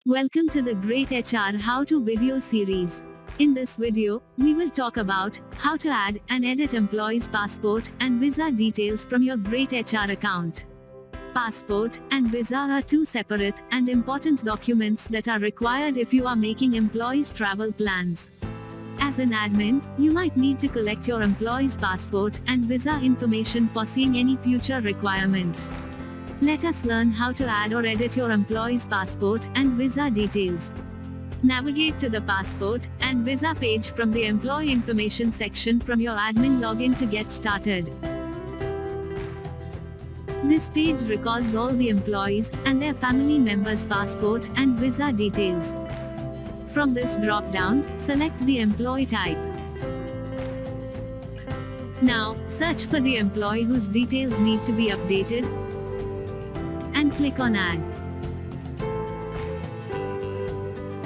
Welcome to the greytHR how-to video series. In this video, we will talk about how to add and edit employees' passport and visa details from your greytHR account. Passport and visa are two separate and important documents that are required if you are making employees' travel plans. As an admin, you might need to collect your employees' passport and visa information for seeing any future requirements. Let us learn how to add or edit your employee's passport and visa details. Navigate to the passport and visa page from the employee information section from your admin login to get started. This page records all the employees and their family members' passport and visa details. From this drop-down, select the employee type. Now, search for the employee whose details need to be updated, and click on Add.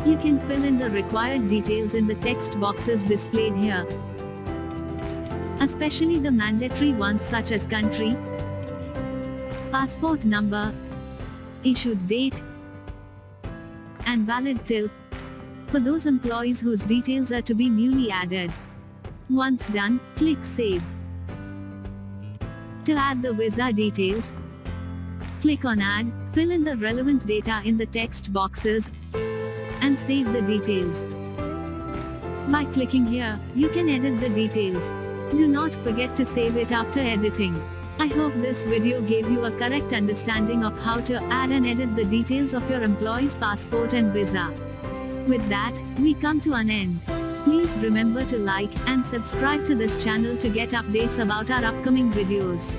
You can fill in the required details in the text boxes displayed here, especially the mandatory ones such as country, passport number, issued date, and valid till, for those employees whose details are to be newly added. Once done, click Save. To add the visa details, click on Add, fill in the relevant data in the text boxes, and save the details. By clicking here, you can edit the details. Do not forget to save it after editing. I hope this video gave you a correct understanding of how to add and edit the details of your employee's passport and visa. With that, we come to an end. Please remember to like and subscribe to this channel to get updates about our upcoming videos.